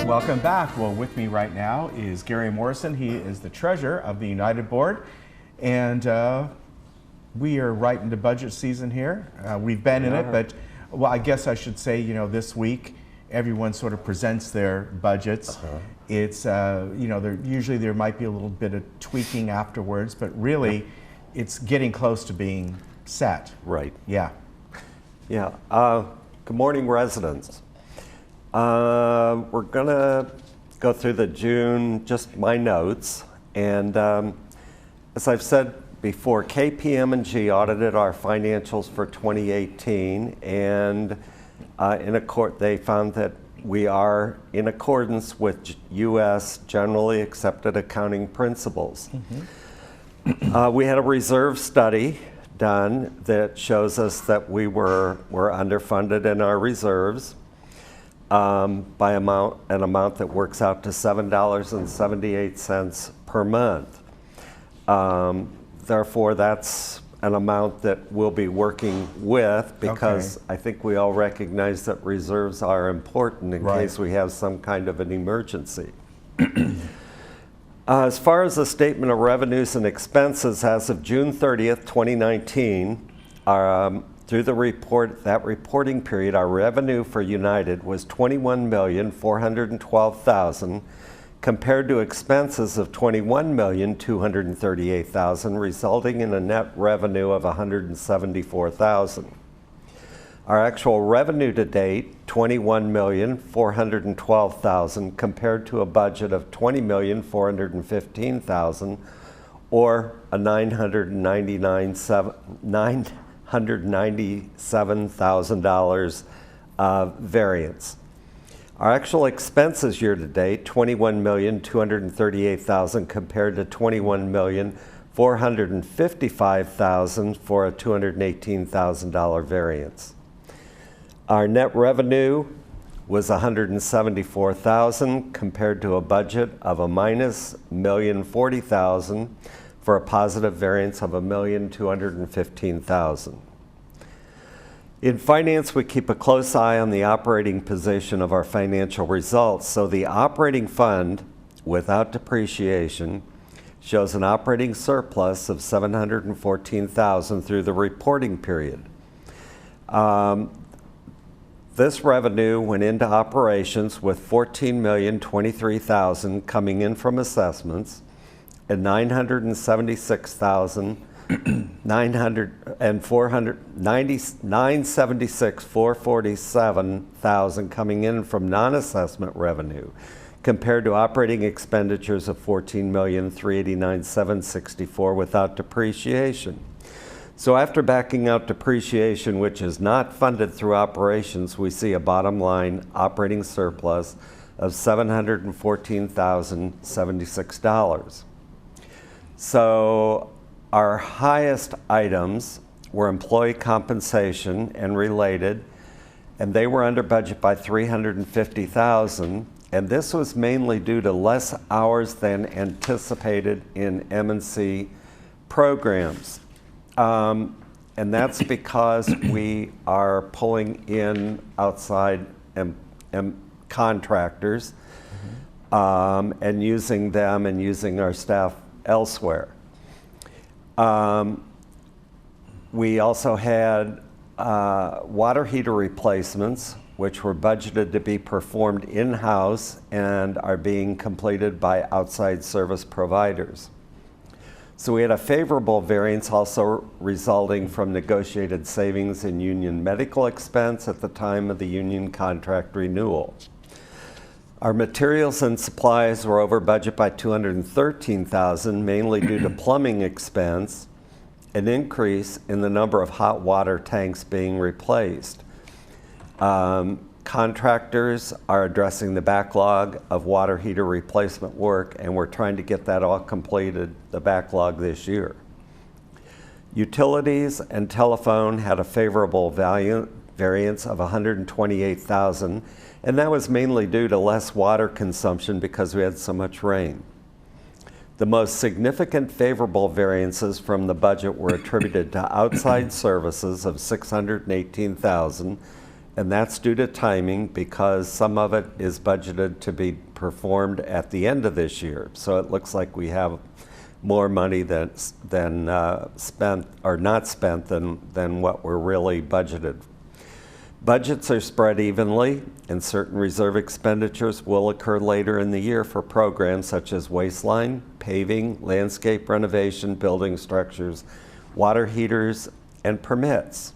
Welcome back. Well, with me right now is Gary Morrison. He is the treasurer of the United Board, and we are right into budget season here. We've been in it, but well, I guess I should say, you know, this week everyone sort of presents their budgets. It's you know, usually there might be a little bit of tweaking afterwards, but really it's getting close to being set. Right. Yeah. Yeah. Good morning, residents. We're going to go through the June, just my notes. And as I've said before, KPMG audited our financials for 2018. And they found that we are in accordance with U.S. generally accepted accounting principles. We had a reserve study done that shows us that we're underfunded in our reserves. By an amount that works out to $7.78 per month. Therefore, that's an amount that we'll be working with because I think we all recognize that reserves are important in case we have some kind of an emergency. As far as the statement of revenues and expenses, as of June 30th, 2019, through the report, that reporting period, our revenue for United was $21,412,000 compared to expenses of $21,238,000, resulting in a net revenue of $174,000. Our actual revenue to date, $21,412,000 compared to a budget of $20,415,000, or a $997,000 variance. Our actual expenses year to date, $21,238,000 compared to $21,455,000 for a $218,000 variance. Our net revenue was $174,000 compared to a budget of a minus $1,040,000 for a positive variance of $1,215,000. In finance, we keep a close eye on the operating position of our financial results. So the operating fund, without depreciation, shows an operating surplus of $714,000 through the reporting period. This revenue went into operations with $14,023,000 coming in from assessments and $976,447,000 coming in from non-assessment revenue, compared to operating expenditures of $14,389,764 without depreciation. So after backing out depreciation, which is not funded through operations, we see a bottom line operating surplus of $714,076. So our highest items were employee compensation and related, and they were under budget by $350,000, and this was mainly due to less hours than anticipated in M&C programs. And that's because we are pulling in outside contractors and using them and using our staff elsewhere. We also had water heater replacements, which were budgeted to be performed in-house and are being completed by outside service providers. So we had a favorable variance also resulting from negotiated savings in union medical expense at the time of the union contract renewal. Our materials and supplies were over budget by $213,000, mainly due to plumbing expense, an increase in the number of hot water tanks being replaced. Contractors are addressing the backlog of water heater replacement work, and we're trying to get that all completed, the backlog, this year. Utilities and telephone had a favorable variance of $128,000, and that was mainly due to less water consumption because we had so much rain. The most significant favorable variances from the budget were attributed to outside services of $618,000 and that's due to timing because some of it is budgeted to be performed at the end of this year. So it looks like we have more money than spent or not spent than what we're really budgeted. Budgets are spread evenly, and certain reserve expenditures will occur later in the year for programs such as waistline, paving, landscape renovation, building structures, water heaters, and permits.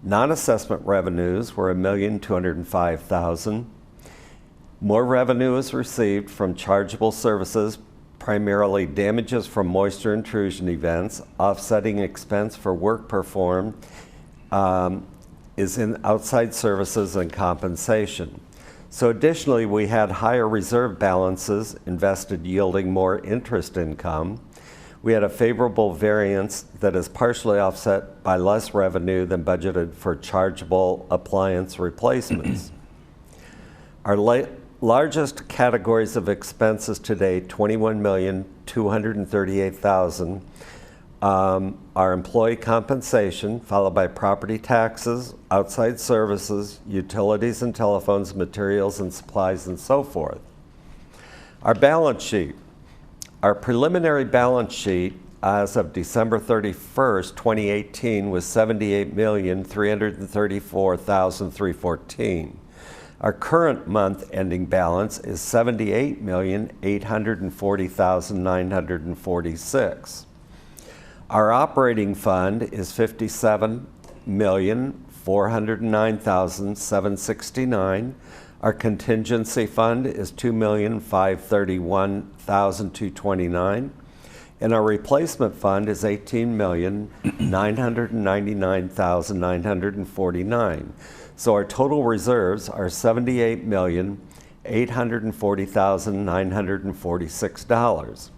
Non-assessment revenues were $1,205,000. More revenue is received from chargeable services, primarily damages from moisture intrusion events. Offsetting expense for work performed is in outside services and compensation. So additionally, we had higher reserve balances invested yielding more interest income. We had a favorable variance that is partially offset by less revenue than budgeted for chargeable appliance replacements. Our largest categories of expenses today, $21,238,000, are employee compensation, followed by property taxes, outside services, utilities and telephones, materials and supplies, and so forth. Our balance sheet. Our preliminary balance sheet as of December 31st, 2018 was $78,334,314. Our current month ending balance is $78,840,946. Our operating fund is $57,409,769. Our contingency fund is $2,531,229. And our replacement fund is $18,999,949. So our total reserves are $78,840,946.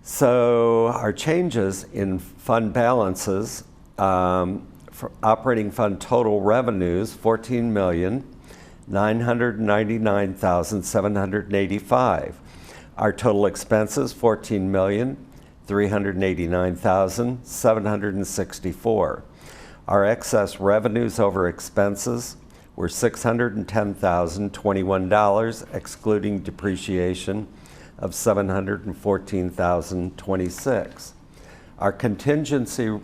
So our changes in fund balances, for operating fund total revenues, $14,999,785. Our total expenses, $14,389,764. Our excess revenues over expenses were $610,021, excluding depreciation of $714,026. Our contingency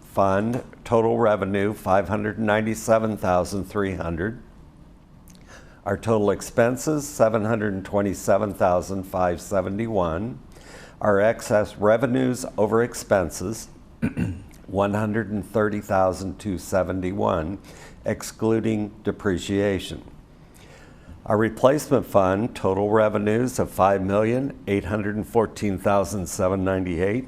fund total revenue, $597,300. Our total expenses, $727,571. Our excess revenues over expenses, $130,271, excluding depreciation. Our replacement fund total revenues of $5,814,798.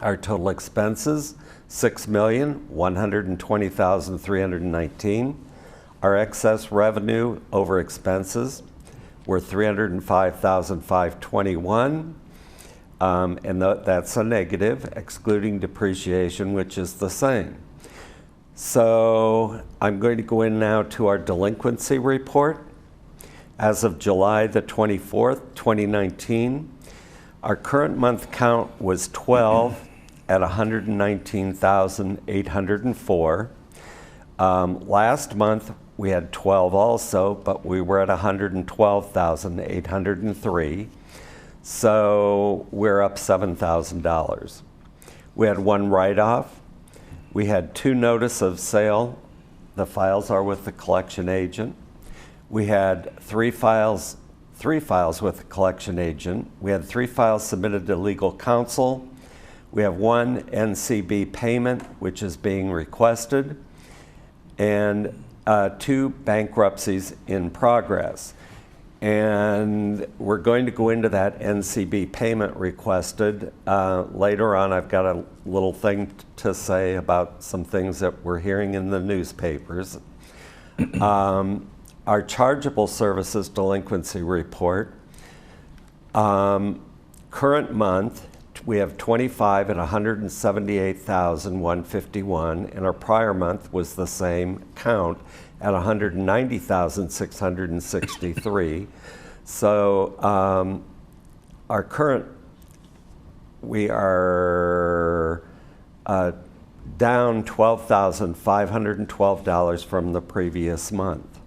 Our total expenses, $6,120,319. Our excess revenue over expenses were $305,521, and that's a negative, excluding depreciation, which is the same. So I'm going to go in now to our delinquency report. As of July the 24th, 2019, our current month count was 12 at 119,804. Last month we had 12 also, but we were at 112,803. So we're up $7,000. We had one write-off. We had 2 notice of sale. The files are with the collection agent. We had 3 files with the collection agent. We had 3 files submitted to legal counsel. We have 1 NCB payment, which is being requested, and 2 bankruptcies in progress. And we're going to go into that NCB payment requested. Later on, I've got a little thing to say about some things that we're hearing in the newspapers. Our chargeable services delinquency report. Current month, we have 25 at 178,151, and our prior month was the same count at 190,663. So our current, we are down $12,512 from the previous month.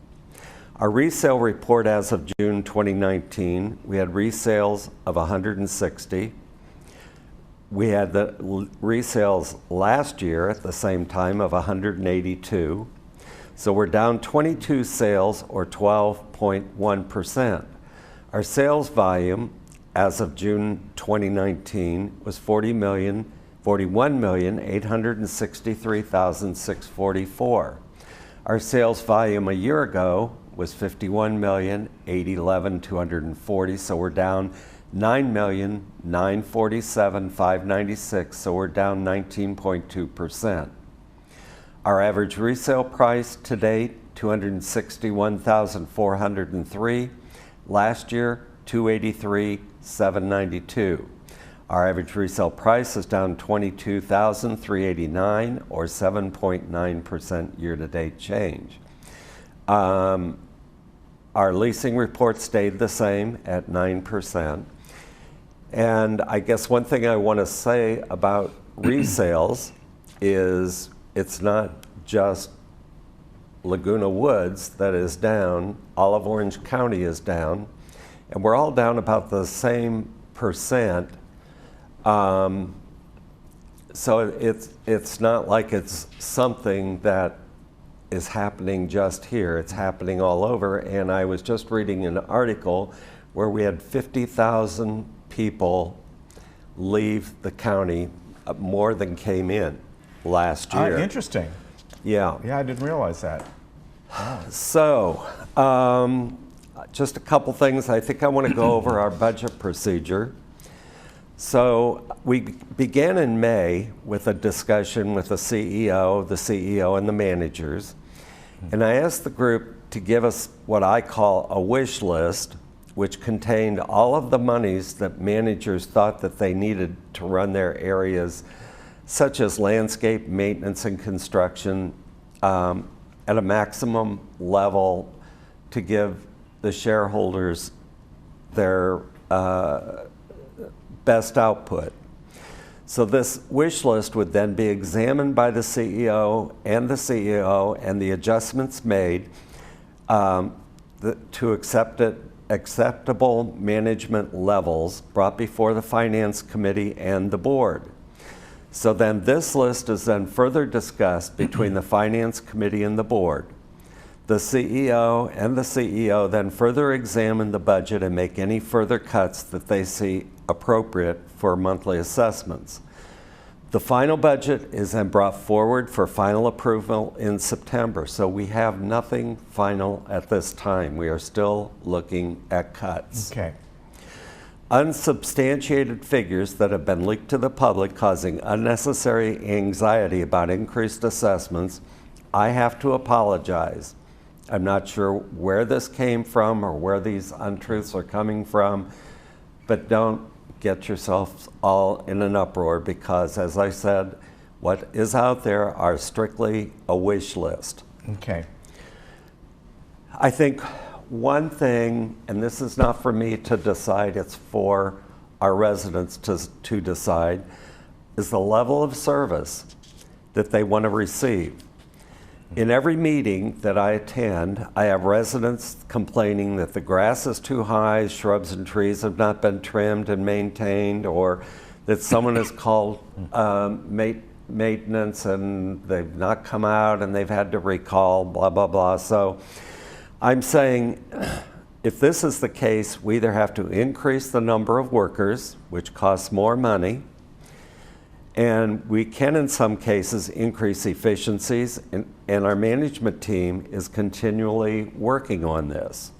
Our resale report as of June 2019, we had resales of 160. We had the resales last year at the same time of 182. So we're down 22 sales or 12.1%. Our sales volume as of June 2019 was 41,863,644. Our sales volume a year ago was 51,811,240, so we're down 9,947,596, so we're down 19.2%. Our average resale price to date, $261,403. Last year, $283,792. Our average resale price is down $22,389, or 7.9% year-to-date change. Our leasing report stayed the same at 9%. And I guess one thing I want to say about resales is it's not just Laguna Woods that is down. All of Orange County is down. And we're all down about the same percent. So it's not like it's something that is happening just here. It's happening all over. And I was just reading an article where we had 50,000 people leave the county, more than came in last year. Interesting. Yeah. Yeah, I didn't realize that. Wow. So, just a couple things. I think I want to go over our budget procedure. So we began in May with a discussion with the CEO and the managers. And I asked the group to give us what I call a wish list, which contained all of the monies that managers thought that they needed to run their areas, such as landscape, maintenance, and construction, at a maximum level to give the shareholders their best output. So this wish list would then be examined by the CEO, and the adjustments made to acceptable management levels brought before the Finance Committee and the board. So then this list is then further discussed between the Finance Committee and the board. The CEO then further examine the budget and make any further cuts that they see appropriate for monthly assessments. The final budget is then brought forward for final approval in September. So we have nothing final at this time. We are still looking at cuts. Okay. Unsubstantiated figures that have been leaked to the public causing unnecessary anxiety about increased assessments, I have to apologize. I'm not sure where this came from or where these untruths are coming from, but don't get yourselves all in an uproar because, as I said, what is out there are strictly a wish list. Okay. I think one thing, and this is not for me to decide, it's for our residents to decide, is the level of service that they want to receive. In every meeting that I attend, I have residents complaining that the grass is too high, shrubs and trees have not been trimmed and maintained, or that someone has called maintenance and they've not come out and they've had to recall, blah, blah, blah. So I'm saying if this is the case, we either have to increase the number of workers, which costs more money, and we can, in some cases, increase efficiencies, and our management team is continually working on this.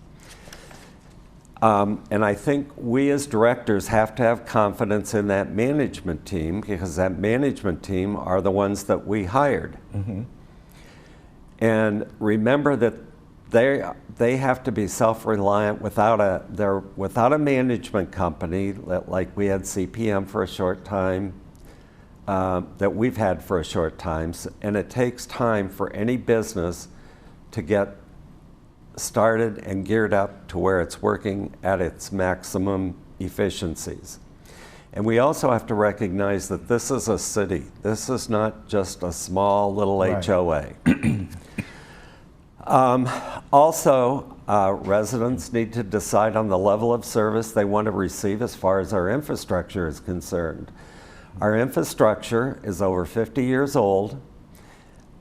And I think we as directors have to have confidence in that management team because that management team are the ones that we hired. Mm-hmm. And remember that they have to be self-reliant without a management company like we had CPM for a short time, that we've had for a short time, and it takes time for any business to get started and geared up to where it's working at its maximum efficiencies. And we also have to recognize that this is a city. This is not just a small little Right. HOA. Also, residents need to decide on the level of service they want to receive as far as our infrastructure is concerned. Our infrastructure is over 50 years old.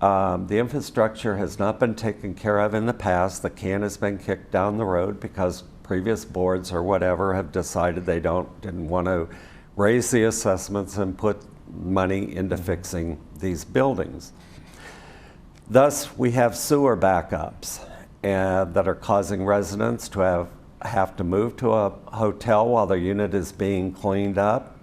The infrastructure has not been taken care of in the past. The can has been kicked down the road because previous boards or whatever have decided they didn't want to raise the assessments and put money into fixing these buildings. Thus, we have sewer backups that are causing residents to have to move to a hotel while their unit is being cleaned up.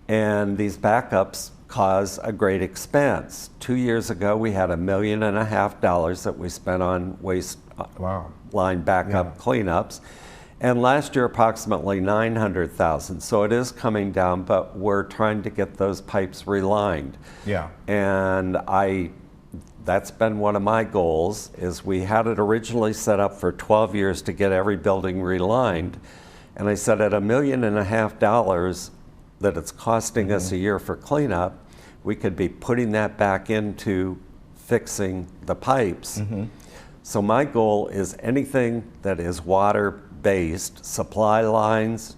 And these backups cause a great expense. 2 years ago, we had $1.5 million that we spent on waste Wow. line backup cleanups. And last year, approximately $900,000. So it is coming down, but we're trying to get those pipes relined. Yeah. And that's been one of my goals, is we had it originally set up for 12 years to get every building relined. And I said at $1.5 million that it's costing us a year for cleanup, we could be putting that back into fixing the pipes. So my goal is anything that is water-based, supply lines,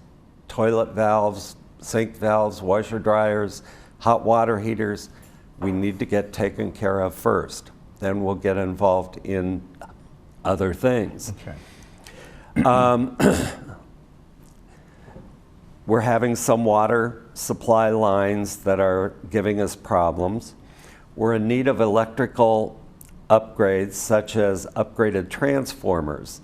toilet valves, sink valves, washer dryers, hot water heaters, we need to get taken care of first. Then we'll get involved in other things. Okay. We're having some water supply lines that are giving us problems. We're in need of electrical upgrades, such as upgraded transformers.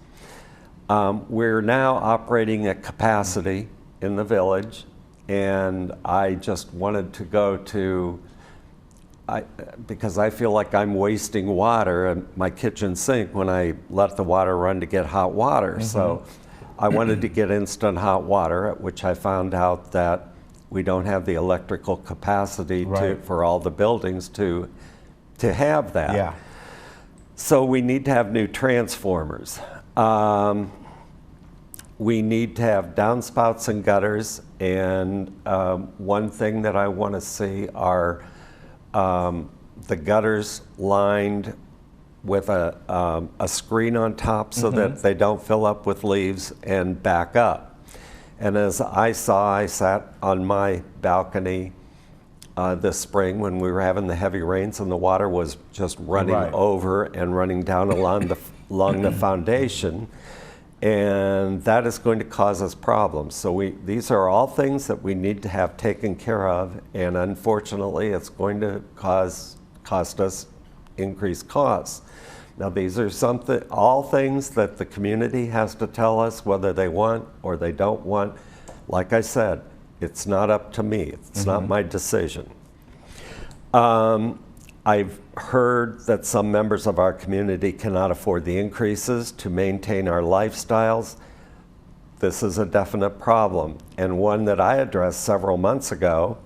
We're now operating at capacity in the village, and I just wanted to go to, because I feel like I'm wasting water in my kitchen sink when I let the water run to get hot water. So I wanted to get instant hot water, which I found out that we don't have the electrical capacity Right. for all the buildings to have that. Yeah. So we need to have new transformers. We need to have downspouts and gutters, and one thing that I want to see are the gutters lined with a screen on top so that they don't fill up with leaves and back up. And as I sat on my balcony this spring when we were having the heavy rains and the water was just running Right. over and running down along the foundation. And that is going to cause us problems. So these are all things that we need to have taken care of, and unfortunately, it's going to cost us increased costs. Now, these are all things that the community has to tell us whether they want or they don't want. Like I said, it's not up to me. It's not my decision. I've heard that some members of our community cannot afford the increases to maintain our lifestyles. This is a definite problem, and one that I addressed several months ago,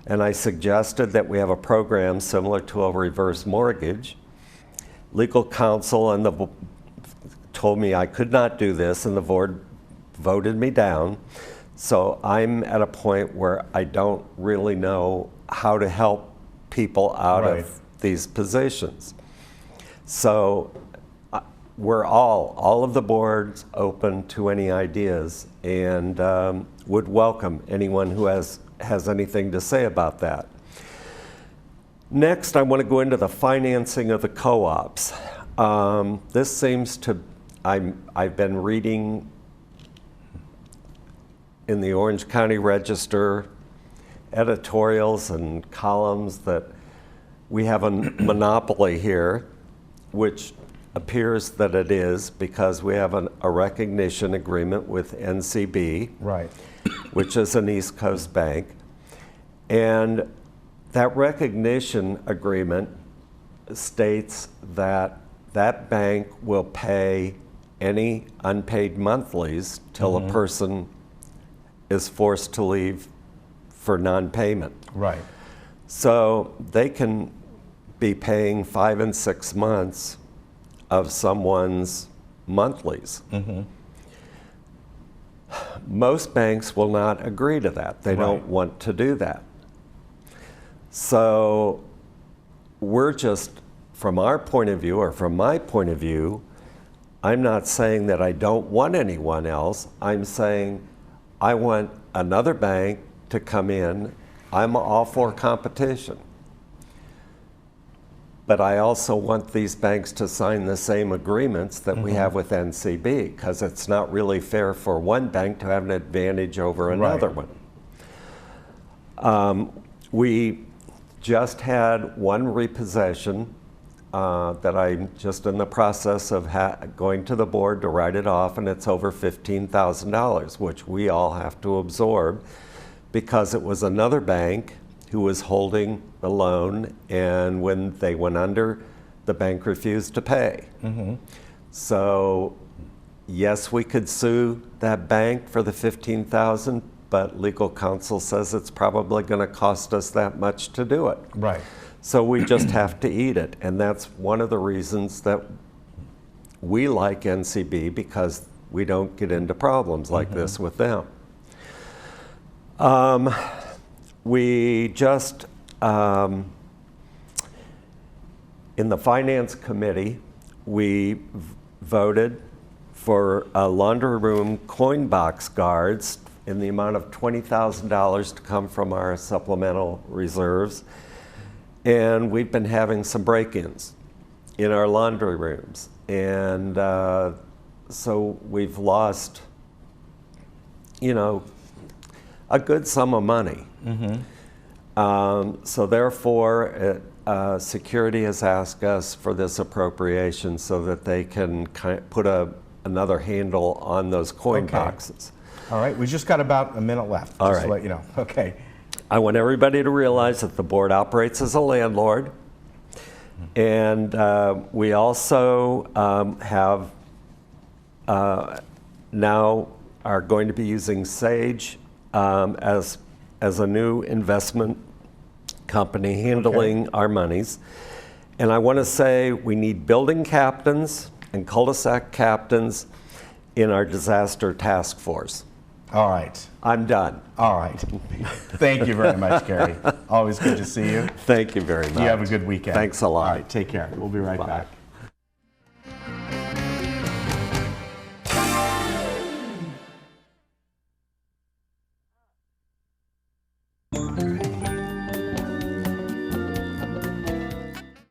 and I suggested that we have a program similar to a reverse mortgage. Legal counsel told me I could not do this, and the board voted me down. So I'm at a point where I don't really know how to help people out Right. of these positions. So we're all of the boards open to any ideas, and would welcome anyone who has anything to say about that. Next, I want to go into the financing of the co-ops. This seems to, I've been reading in the Orange County Register editorials and columns that we have a monopoly here, which appears that it is because we have a recognition agreement with NCB, Right. which is an East Coast bank. And that recognition agreement states that that bank will pay any unpaid monthlies till a person is forced to leave for non-payment. Right. So they can be paying 5 and 6 months of someone's monthlies. Most banks will not agree to that. They don't Right. want to do that. So we're just, from our point of view, or from my point of view, I'm not saying that I don't want anyone else. I'm saying I want another bank to come in. I'm all for competition. But I also want these banks to sign the same agreements that we have with NCB, because it's not really fair for one bank to have an advantage over another Right. one. We just had one repossession that I'm just in the process of going to the board to write it off, and it's over $15,000, which we all have to absorb because it was another bank who was holding the loan, and when they went under, the bank refused to pay. So yes, we could sue that bank for the $15,000, but legal counsel says it's probably going to cost us that much to do it. Right. So we just have to eat it, and that's one of the reasons that we like NCB, because we don't get into problems like this with them. We just, in the Finance Committee, we voted for laundry room coin box guards in the amount of $20,000 to come from our supplemental reserves. And we've been having some break-ins in our laundry rooms. And so we've lost, a good sum of money. So therefore, security has asked us for this appropriation so that they can put another handle on those coin boxes. All right, we just got about a minute left, All just right. to let you know. Okay. I want everybody to realize that the board operates as a landlord. And we also have now are going to be using Sage as a new investment company handling our monies. And I want to say we need building captains and cul-de-sac captains in our disaster task force. All right. I'm done. All right. Thank you very much, Gary. Always good to see you. Thank you very much. You have a good weekend. Thanks a lot. All right, take care. We'll be right back.